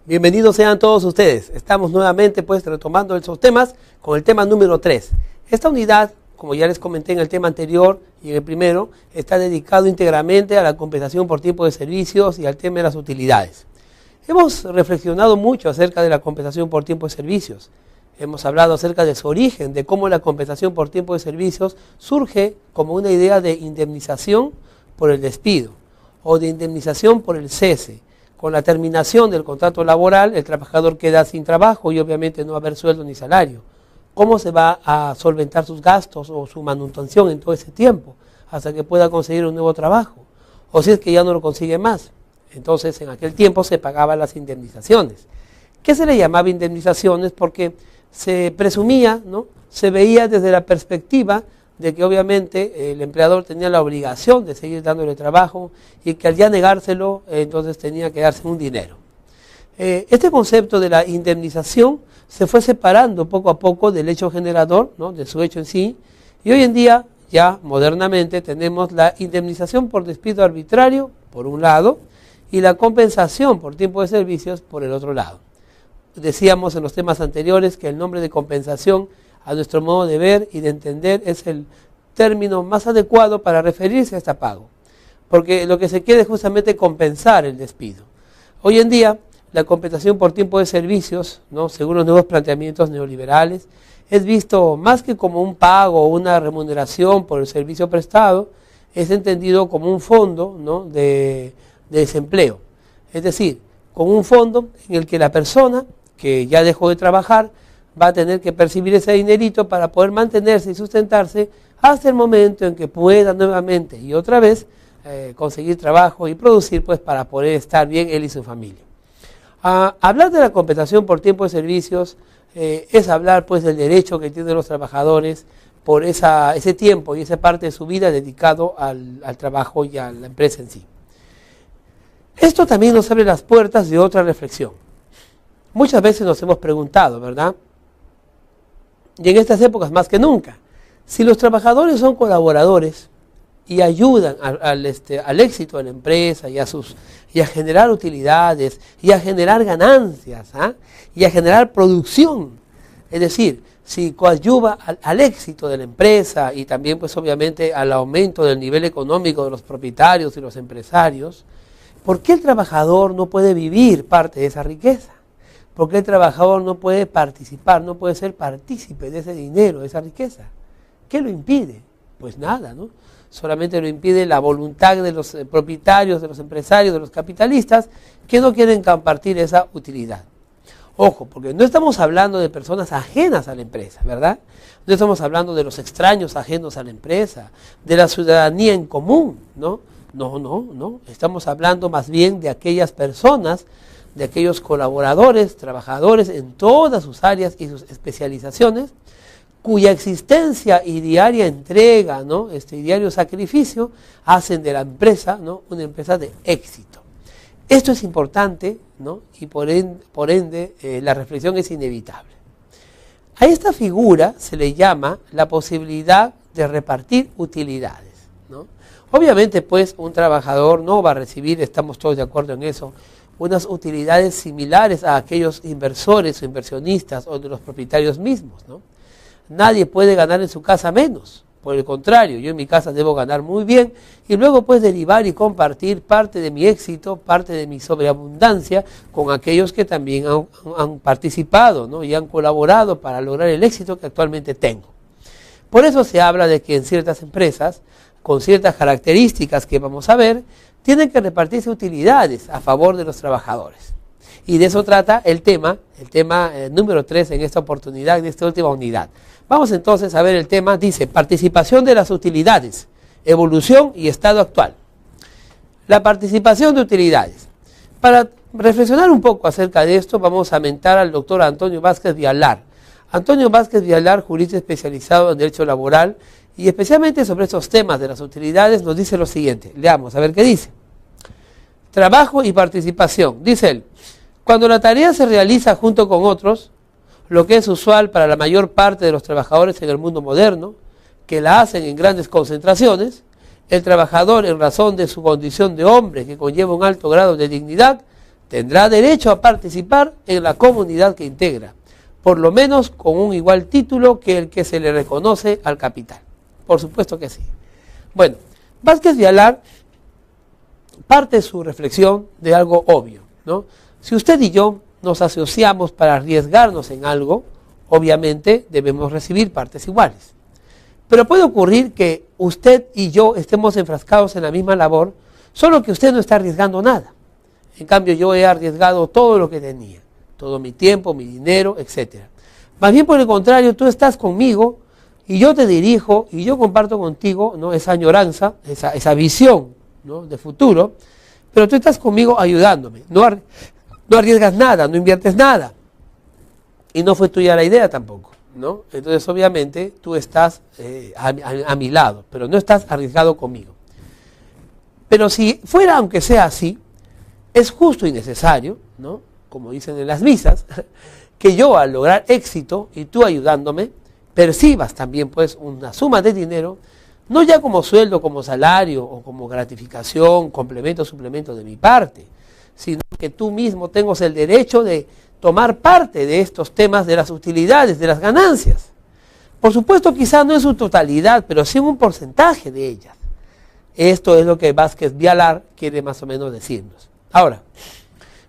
Bienvenidos sean todos ustedes. Estamos nuevamente retomando esos temas con el tema número 3. Esta unidad, como ya les comenté en el tema anterior y en el primero, está dedicado íntegramente a la compensación por tiempo de servicios y al tema de las utilidades. Hemos reflexionado mucho acerca de la compensación por tiempo de servicios. Hemos hablado acerca de su origen, de cómo la compensación por tiempo de servicios surge como una idea de indemnización por el despido o de indemnización por el cese. Con la terminación del contrato laboral, el trabajador queda sin trabajo y obviamente no va a haber sueldo ni salario. ¿Cómo se va a solventar sus gastos o su manutención en todo ese tiempo hasta que pueda conseguir un nuevo trabajo? O si es que ya no lo consigue más. Entonces, en aquel tiempo se pagaban las indemnizaciones. ¿Qué se le llamaba indemnizaciones? Porque se presumía, ¿no? Se veía desde la perspectiva de que obviamente el empleador tenía la obligación de seguir dándole trabajo y que al ya negárselo, entonces tenía que darse un dinero. Este concepto de la indemnización se fue separando poco a poco del hecho generador, ¿no? De su hecho en sí, y hoy en día, ya modernamente, tenemos la indemnización por despido arbitrario, por un lado, y la compensación por tiempo de servicios, por el otro lado. Decíamos en los temas anteriores que el nombre de compensación, a nuestro modo de ver y de entender, es el término más adecuado para referirse a este pago, porque lo que se quiere es justamente compensar el despido. Hoy en día, la compensación por tiempo de servicios, ¿no? Según los nuevos planteamientos neoliberales, es visto más que como un pago o una remuneración por el servicio prestado, es entendido como un fondo, ¿no? de desempleo. Es decir, como un fondo en el que la persona que ya dejó de trabajar va a tener que percibir ese dinerito para poder mantenerse y sustentarse hasta el momento en que pueda nuevamente y otra vez conseguir trabajo y producir para poder estar bien él y su familia. Hablar de la compensación por tiempo de servicios es hablar del derecho que tienen los trabajadores por ese tiempo y esa parte de su vida dedicado al trabajo y a la empresa en sí. Esto también nos abre las puertas de otra reflexión. Muchas veces nos hemos preguntado, ¿verdad? Y en estas épocas más que nunca, si los trabajadores son colaboradores y ayudan al éxito de la empresa y a generar utilidades y a generar ganancias, y a generar producción, es decir, si coadyuva al éxito de la empresa y también obviamente al aumento del nivel económico de los propietarios y los empresarios, ¿por qué el trabajador no puede vivir parte de esa riqueza? ¿Por qué el trabajador no puede participar, no puede ser partícipe de ese dinero, de esa riqueza? ¿Qué lo impide? Pues nada, ¿no? Solamente lo impide la voluntad de los propietarios, de los empresarios, de los capitalistas, que no quieren compartir esa utilidad. Ojo, porque no estamos hablando de personas ajenas a la empresa, ¿verdad? No estamos hablando de los extraños ajenos a la empresa, de la ciudadanía en común, ¿no? No. Estamos hablando más bien de aquellas personas, de aquellos colaboradores, trabajadores en todas sus áreas y sus especializaciones, cuya existencia y diaria entrega, ¿no? Y diario sacrificio hacen de la empresa, ¿no? Una empresa de éxito. Esto es importante, ¿no? Y por ende la reflexión es inevitable. A esta figura se le llama la posibilidad de repartir utilidades, ¿no? Obviamente, un trabajador no va a recibir, estamos todos de acuerdo en eso, unas utilidades similares a aquellos inversores o inversionistas o de los propietarios mismos, ¿no? Nadie puede ganar en su casa menos, por el contrario, yo en mi casa debo ganar muy bien y luego derivar y compartir parte de mi éxito, parte de mi sobreabundancia con aquellos que también han participado, ¿no? Y han colaborado para lograr el éxito que actualmente tengo. Por eso se habla de que en ciertas empresas, con ciertas características que vamos a ver, tienen que repartirse utilidades a favor de los trabajadores. Y de eso trata el tema número 3 en esta oportunidad, en esta última unidad. Vamos entonces a ver el tema, dice, participación de las utilidades, evolución y estado actual. La participación de utilidades. Para reflexionar un poco acerca de esto, vamos a mentar al doctor Antonio Vázquez Vialar. Antonio Vázquez Vialar, jurista especializado en Derecho Laboral, y especialmente sobre estos temas de las utilidades, nos dice lo siguiente. Leamos, a ver qué dice. Trabajo y participación. Dice él, cuando la tarea se realiza junto con otros, lo que es usual para la mayor parte de los trabajadores en el mundo moderno, que la hacen en grandes concentraciones, el trabajador, en razón de su condición de hombre que conlleva un alto grado de dignidad, tendrá derecho a participar en la comunidad que integra, por lo menos con un igual título que el que se le reconoce al capital. Por supuesto que sí. Bueno, Vázquez Vialar parte su reflexión de algo obvio, ¿no? Si usted y yo nos asociamos para arriesgarnos en algo, obviamente debemos recibir partes iguales. Pero puede ocurrir que usted y yo estemos enfrascados en la misma labor, solo que usted no está arriesgando nada. En cambio, yo he arriesgado todo lo que tenía, todo mi tiempo, mi dinero, etc. Más bien por el contrario, tú estás conmigo y yo te dirijo y yo comparto contigo, ¿no?, esa añoranza, esa visión, ¿no?, de futuro, pero tú estás conmigo ayudándome. No arriesgas nada, no inviertes nada. Y no fue tuya la idea tampoco, ¿no? Entonces, obviamente, tú estás a mi lado, pero no estás arriesgado conmigo. Pero si fuera, aunque sea así, es justo y necesario, ¿no?, como dicen en las misas, que yo al lograr éxito y tú ayudándome, percibas también pues una suma de dinero, no ya como sueldo, como salario o como gratificación, complemento, suplemento de mi parte, sino que tú mismo tengas el derecho de tomar parte de estos temas de las utilidades, de las ganancias. Por supuesto, quizá no en su totalidad, pero sí en un porcentaje de ellas. Esto es lo que Vázquez Vialar quiere más o menos decirnos. Ahora,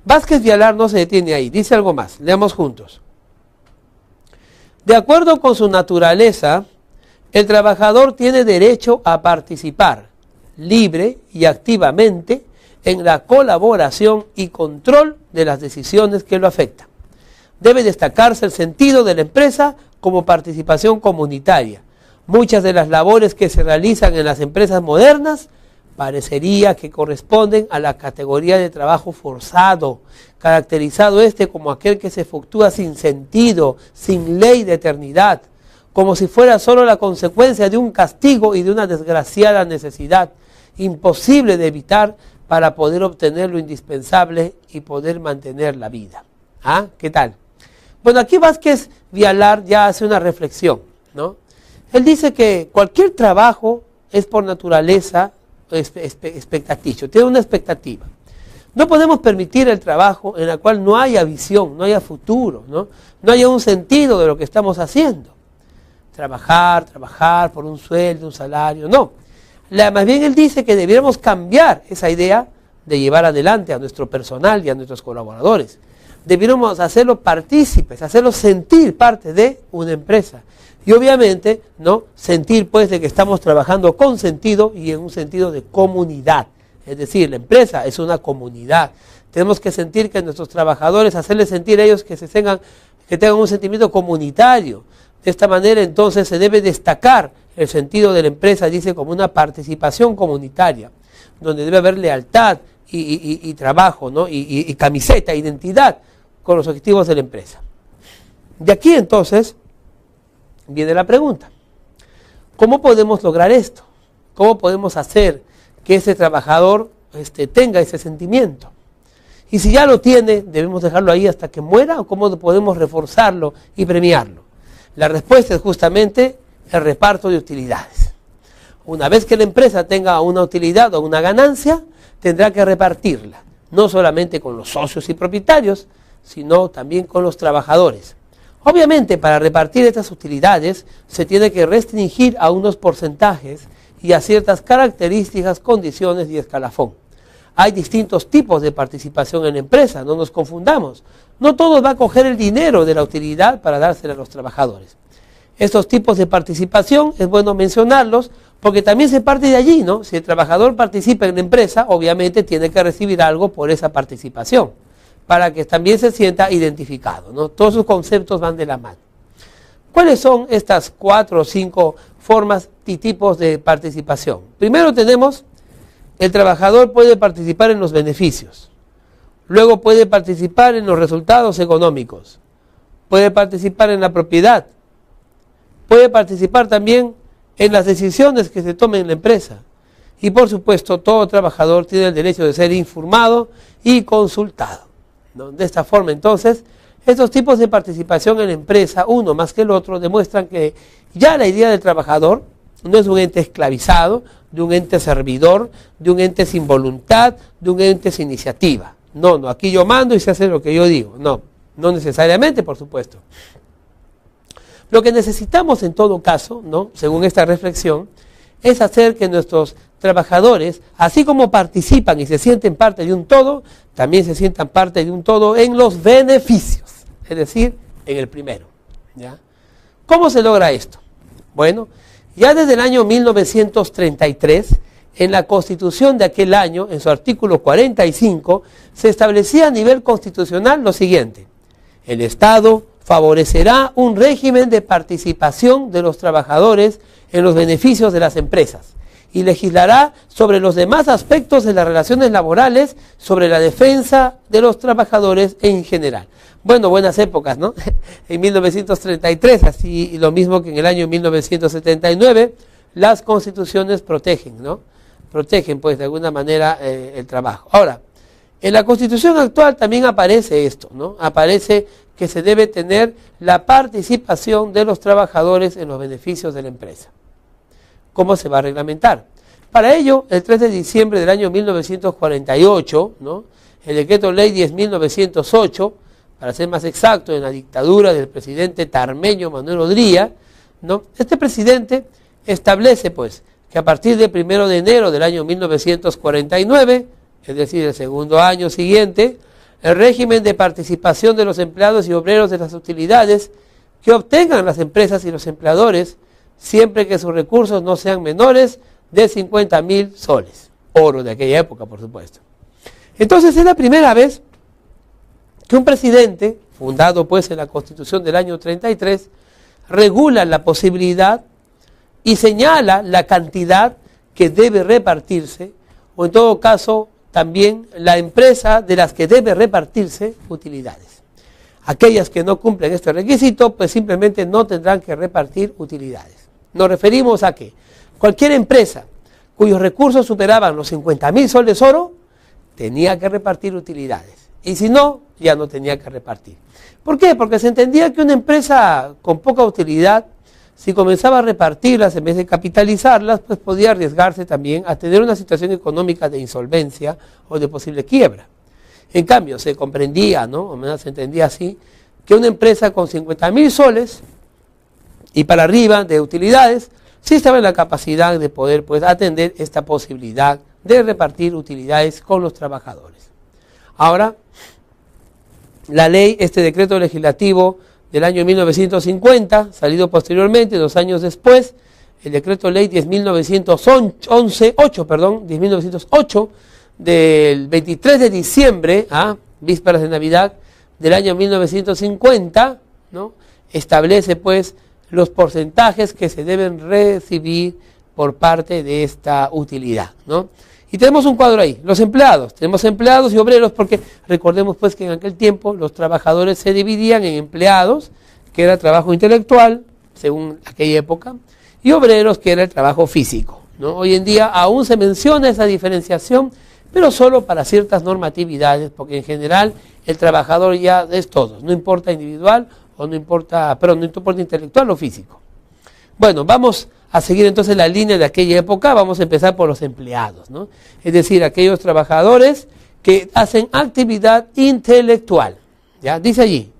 Vázquez Vialar no se detiene ahí, dice algo más, leamos juntos. De acuerdo con su naturaleza, el trabajador tiene derecho a participar libre y activamente en la colaboración y control de las decisiones que lo afectan. Debe destacarse el sentido de la empresa como participación comunitaria. Muchas de las labores que se realizan en las empresas modernas parecería que corresponden a la categoría de trabajo forzado, caracterizado como aquel que se efectúa sin sentido, sin ley de eternidad, como si fuera solo la consecuencia de un castigo y de una desgraciada necesidad, imposible de evitar para poder obtener lo indispensable y poder mantener la vida. ¿Ah? ¿Qué tal? Bueno, aquí Vázquez Vialar ya hace una reflexión, ¿no? Él dice que cualquier trabajo es por naturaleza expectaticio, tiene una expectativa. No podemos permitir el trabajo en el cual no haya visión, no haya futuro, no haya un sentido de lo que estamos haciendo. Trabajar por un sueldo, un salario, no. Más bien él dice que debiéramos cambiar esa idea de llevar adelante a nuestro personal y a nuestros colaboradores. Debiéramos hacerlos partícipes, hacerlos sentir parte de una empresa. Y obviamente, ¿no?, sentir pues de que estamos trabajando con sentido y en un sentido de comunidad. Es decir, la empresa es una comunidad. Tenemos que sentir que nuestros trabajadores, hacerles sentir a ellos que tengan un sentimiento comunitario. De esta manera entonces se debe destacar el sentido de la empresa, dice, como una participación comunitaria, donde debe haber lealtad y trabajo, ¿no?, y camiseta, identidad con los objetivos de la empresa. De aquí entonces viene la pregunta: ¿cómo podemos lograr esto? ¿Cómo podemos hacer que ese trabajador tenga ese sentimiento? Y si ya lo tiene, ¿debemos dejarlo ahí hasta que muera o cómo podemos reforzarlo y premiarlo? La respuesta es justamente el reparto de utilidades. Una vez que la empresa tenga una utilidad o una ganancia, tendrá que repartirla, no solamente con los socios y propietarios, sino también con los trabajadores. Obviamente, para repartir estas utilidades se tiene que restringir a unos porcentajes y a ciertas características, condiciones y escalafón. Hay distintos tipos de participación en la empresa, no nos confundamos. No todos va a coger el dinero de la utilidad para dársela a los trabajadores. Estos tipos de participación es bueno mencionarlos porque también se parte de allí, ¿no? Si el trabajador participa en la empresa, obviamente tiene que recibir algo por esa participación, para que también se sienta identificado, ¿no? Todos sus conceptos van de la mano. ¿Cuáles son estas 4 o 5 formas y tipos de participación? Primero tenemos, el trabajador puede participar en los beneficios, luego puede participar en los resultados económicos, puede participar en la propiedad, puede participar también en las decisiones que se tomen en la empresa. Y por supuesto, todo trabajador tiene el derecho de ser informado y consultado, ¿no? De esta forma, entonces, estos tipos de participación en la empresa, uno más que el otro, demuestran que ya la idea del trabajador no es un ente esclavizado, de un ente servidor, de un ente sin voluntad, de un ente sin iniciativa. No, aquí yo mando y se hace lo que yo digo. No necesariamente, por supuesto. Lo que necesitamos en todo caso, ¿no?, según esta reflexión, es hacer que nuestros trabajadores, así como participan y se sienten parte de un todo, también se sientan parte de un todo en los beneficios, es decir, en el primero, ¿ya? ¿Cómo se logra esto? Bueno, ya desde el año 1933, en la Constitución de aquel año, en su artículo 45, se establecía a nivel constitucional lo siguiente: el Estado favorecerá un régimen de participación de los trabajadores en los beneficios de las empresas y legislará sobre los demás aspectos de las relaciones laborales, sobre la defensa de los trabajadores en general. Bueno, buenas épocas, ¿no? En 1933, así lo mismo que en el año 1979, las constituciones protegen, ¿no? Protegen, pues, de alguna manera el trabajo. Ahora, en la Constitución actual también aparece esto, ¿no? Aparece que se debe tener la participación de los trabajadores en los beneficios de la empresa. ¿Cómo se va a reglamentar? Para ello, el 3 de diciembre del año 1948, ¿no?, el decreto ley 10.908, para ser más exacto, en la dictadura del presidente tarmeño Manuel Odría, ¿no?, este presidente establece, pues, que a partir del 1 de enero del año 1949, es decir, el segundo año siguiente, el régimen de participación de los empleados y obreros de las utilidades que obtengan las empresas y los empleadores, siempre que sus recursos no sean menores de 50.000 soles, oro de aquella época, por supuesto. Entonces es la primera vez que un presidente, fundado pues en la Constitución del año 33, regula la posibilidad y señala la cantidad que debe repartirse, o en todo caso también la empresa de las que debe repartirse utilidades. Aquellas que no cumplen este requisito, pues simplemente no tendrán que repartir utilidades. Nos referimos a que cualquier empresa cuyos recursos superaban los 50.000 soles oro, tenía que repartir utilidades. Y si no, ya no tenía que repartir. ¿Por qué? Porque se entendía que una empresa con poca utilidad, si comenzaba a repartirlas en vez de capitalizarlas, pues podía arriesgarse también a tener una situación económica de insolvencia o de posible quiebra. En cambio, se comprendía, ¿no?, o menos se entendía así, que una empresa con 50.000 soles y para arriba de utilidades, sí estaba en la capacidad de poder, pues, atender esta posibilidad de repartir utilidades con los trabajadores. Ahora, la ley, este decreto legislativo del año 1950, salido posteriormente, 2 años después, el decreto ley 10.908, del 23 de diciembre, vísperas de Navidad, del año 1950, ¿no?, establece pues los porcentajes que se deben recibir por parte de esta utilidad, ¿no? Y tenemos un cuadro ahí, los empleados, tenemos empleados y obreros, porque recordemos pues que en aquel tiempo los trabajadores se dividían en empleados, que era trabajo intelectual, según aquella época, y obreros, que era el trabajo físico, ¿no? Hoy en día aún se menciona esa diferenciación, pero solo para ciertas normatividades, porque en general el trabajador ya es todo, no importa individual o no importa intelectual o físico. Bueno, vamos a seguir entonces la línea de aquella época. Vamos a empezar por los empleados, ¿no? Es decir, aquellos trabajadores que hacen actividad intelectual, ¿ya? Dice allí,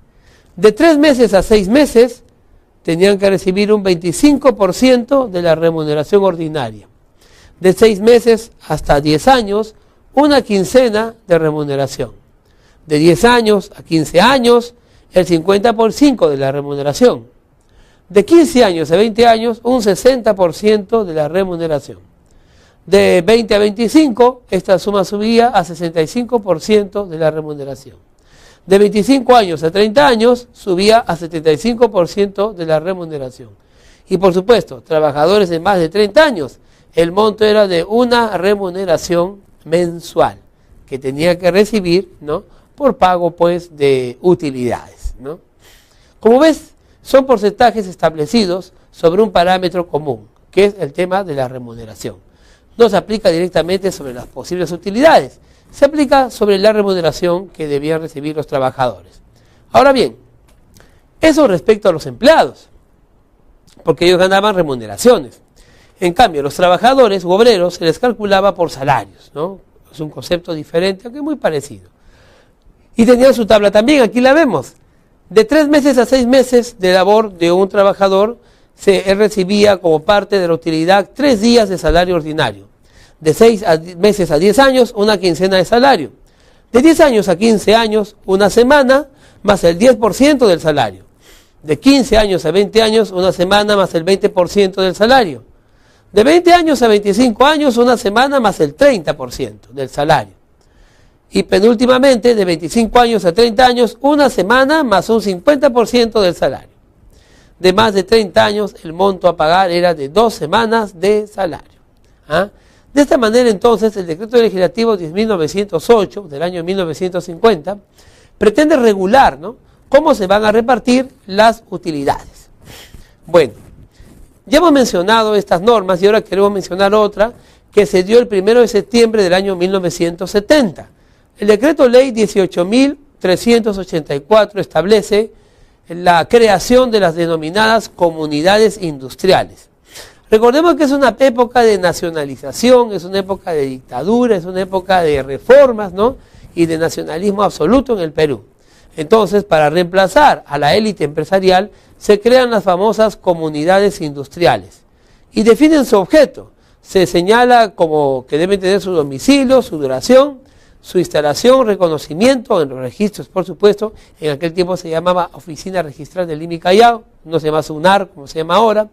de 3 meses a 6 meses tenían que recibir un 25% de la remuneración ordinaria. De 6 meses hasta 10 años, una quincena de remuneración. De 10 años a 15 años, el 50% de la remuneración. De 15 años a 20 años, un 60% de la remuneración. De 20 a 25, esta suma subía a 65% de la remuneración. De 25 años a 30 años, subía a 75% de la remuneración. Y por supuesto, trabajadores de más de 30 años, el monto era de una remuneración mensual que tenía que recibir, ¿no?, por pago pues de utilidades, ¿no? Como ves, son porcentajes establecidos sobre un parámetro común, que es el tema de la remuneración. No se aplica directamente sobre las posibles utilidades, se aplica sobre la remuneración que debían recibir los trabajadores. Ahora bien, eso respecto a los empleados, porque ellos ganaban remuneraciones. En cambio, los trabajadores u obreros se les calculaba por salarios, ¿no? Es un concepto diferente, aunque muy parecido. Y tenían su tabla también, aquí la vemos. De 3 meses a 6 meses de labor de un trabajador, él recibía como parte de la utilidad 3 días de salario ordinario. De 6 meses a 10 años, una quincena de salario. De 10 años a 15 años, una semana más el 10% del salario. De 15 años a 20 años, una semana más el 20% del salario. De 20 años a 25 años, una semana más el 30% del salario. Y penúltimamente, de 25 años a 30 años, una semana más un 50% del salario. De más de 30 años, el monto a pagar era de 2 semanas de salario. ¿Ah? De esta manera, entonces, el Decreto Legislativo 10.908 del año 1950 pretende regular, ¿no?, cómo se van a repartir las utilidades. Bueno, ya hemos mencionado estas normas y ahora queremos mencionar otra que se dio el 1 de septiembre del año 1970. El Decreto Ley 18.384 establece la creación de las denominadas comunidades industriales. Recordemos que es una época de nacionalización, es una época de dictadura, es una época de reformas, ¿no?, y de nacionalismo absoluto en el Perú. Entonces, para reemplazar a la élite empresarial, se crean las famosas comunidades industriales y definen su objeto. Se señala como que deben tener su domicilio, su duración, su instalación, reconocimiento en los registros, por supuesto. En aquel tiempo se llamaba Oficina Registral del Lima y Callao, no se llama SUNAR como se llama ahora.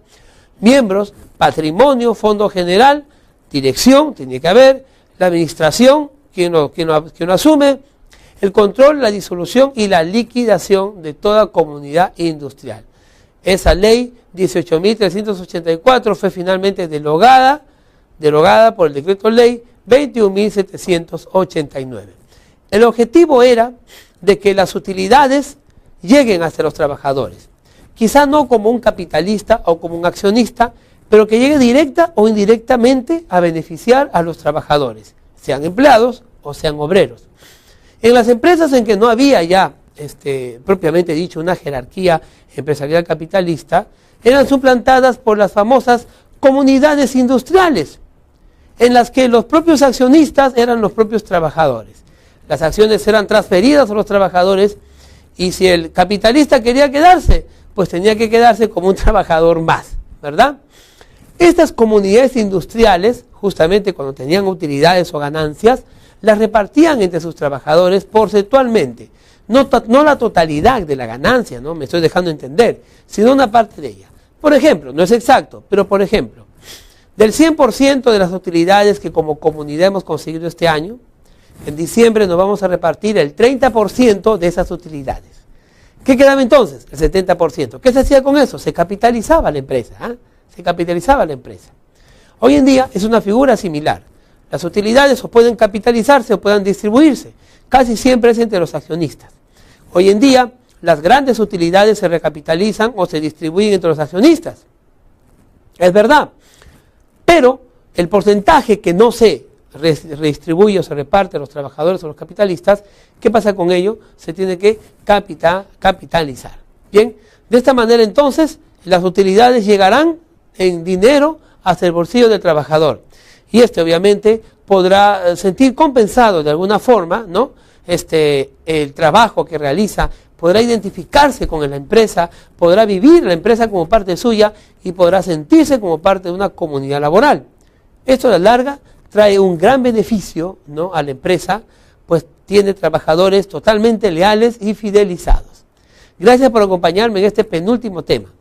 Miembros, patrimonio, fondo general, dirección, tiene que haber, la administración, quien lo asume, el control, la disolución y la liquidación de toda comunidad industrial. Esa ley 18.384 fue finalmente derogada por el Decreto Ley 21.789. El objetivo era de que las utilidades lleguen hasta los trabajadores. Quizá no como un capitalista o como un accionista, pero que llegue directa o indirectamente a beneficiar a los trabajadores, sean empleados o sean obreros. En las empresas en que no había ya, propiamente dicho, una jerarquía empresarial capitalista, eran suplantadas por las famosas comunidades industriales, en las que los propios accionistas eran los propios trabajadores. Las acciones eran transferidas a los trabajadores y si el capitalista quería quedarse, pues tenía que quedarse como un trabajador más, ¿verdad? Estas comunidades industriales, justamente cuando tenían utilidades o ganancias, las repartían entre sus trabajadores porcentualmente. No la totalidad de la ganancia, ¿no?, me estoy dejando entender, sino una parte de ella. Por ejemplo, no es exacto, pero por ejemplo, del 100% de las utilidades que como comunidad hemos conseguido este año, en diciembre nos vamos a repartir el 30% de esas utilidades. ¿Qué quedaba entonces? El 70%. ¿Qué se hacía con eso? Se capitalizaba la empresa. Se capitalizaba la empresa. Hoy en día es una figura similar. Las utilidades o pueden capitalizarse o pueden distribuirse. Casi siempre es entre los accionistas. Hoy en día las grandes utilidades se recapitalizan o se distribuyen entre los accionistas. Es verdad. Pero el porcentaje que no se redistribuye o se reparte a los trabajadores o los capitalistas, ¿qué pasa con ello? Se tiene que capitalizar. Bien, de esta manera entonces las utilidades llegarán en dinero hasta el bolsillo del trabajador. Y obviamente podrá sentir compensado de alguna forma, ¿no?, el trabajo que realiza, podrá identificarse con la empresa, podrá vivir la empresa como parte suya y podrá sentirse como parte de una comunidad laboral. Esto a la larga trae un gran beneficio, ¿no?, a la empresa, pues tiene trabajadores totalmente leales y fidelizados. Gracias por acompañarme en este penúltimo tema.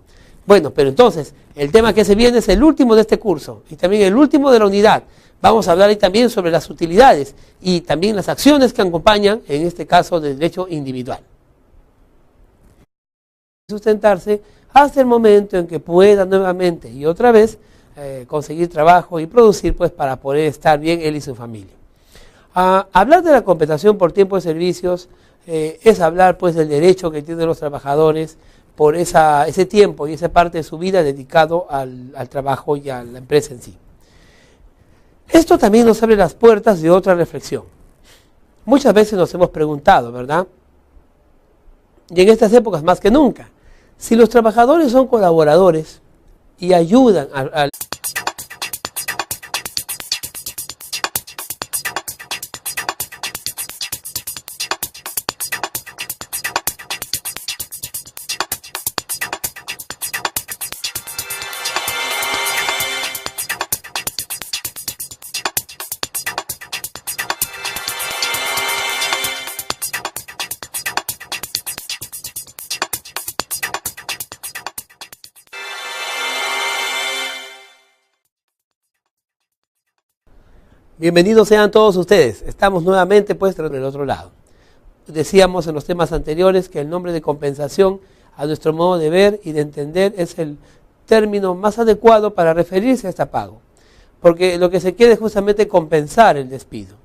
Bueno, pero entonces, el tema que se viene es el último de este curso y también el último de la unidad. Vamos a hablar ahí también sobre las utilidades y también las acciones que acompañan, en este caso, del derecho individual. Sustentarse hasta el momento en que pueda nuevamente y otra vez conseguir trabajo y producir, pues, para poder estar bien él y su familia. Hablar de la compensación por tiempo de servicios es hablar, pues, del derecho que tienen los trabajadores por ese tiempo y esa parte de su vida dedicado al trabajo y a la empresa en sí. Esto también nos abre las puertas de otra reflexión. Muchas veces nos hemos preguntado, ¿verdad?, y en estas épocas más que nunca, si los trabajadores son colaboradores y ayudan al Bienvenidos sean todos ustedes. Estamos nuevamente pues del otro lado. Decíamos en los temas anteriores que el nombre de compensación, a nuestro modo de ver y de entender, es el término más adecuado para referirse a este pago. Porque lo que se quiere es justamente compensar el despido.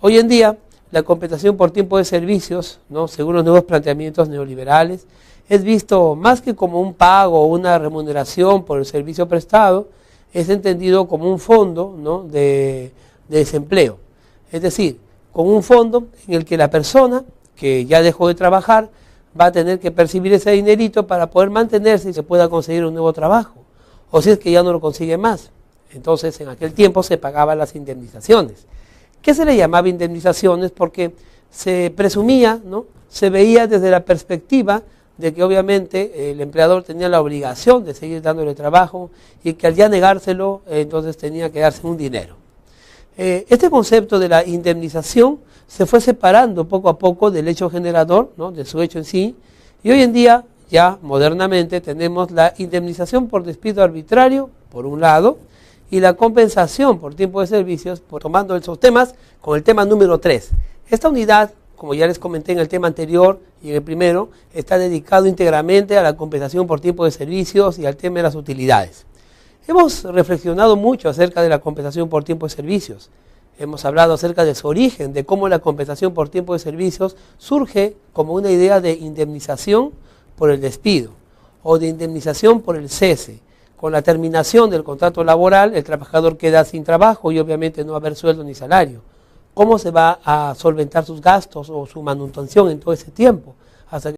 Hoy en día, la compensación por tiempo de servicios, ¿no?, según los nuevos planteamientos neoliberales, es visto más que como un pago o una remuneración por el servicio prestado, es entendido como un fondo, ¿no?, de desempleo. Es decir, con un fondo en el que la persona que ya dejó de trabajar va a tener que percibir ese dinerito para poder mantenerse y se pueda conseguir un nuevo trabajo, o si es que ya no lo consigue más. Entonces, en aquel tiempo se pagaban las indemnizaciones. ¿Qué se le llamaba indemnizaciones? Porque se presumía, ¿no?, se veía desde la perspectiva de que obviamente el empleador tenía la obligación de seguir dándole trabajo y que al ya negárselo, entonces tenía que darse un dinero. Este concepto de la indemnización se fue separando poco a poco del hecho generador, ¿no?, de su hecho en sí, y hoy en día, ya modernamente, tenemos la indemnización por despido arbitrario, por un lado, y la compensación por tiempo de servicios, tomando esos temas con el tema número 3. Esta unidad, como ya les comenté en el tema anterior y en el primero, está dedicado íntegramente a la compensación por tiempo de servicios y al tema de las utilidades. Hemos reflexionado mucho acerca de la compensación por tiempo de servicios. Hemos hablado acerca de su origen, de cómo la compensación por tiempo de servicios surge como una idea de indemnización por el despido o de indemnización por el cese. Con la terminación del contrato laboral, el trabajador queda sin trabajo y obviamente no va a haber sueldo ni salario. ¿Cómo se va a solventar sus gastos o su manutención en todo ese tiempo? Hasta que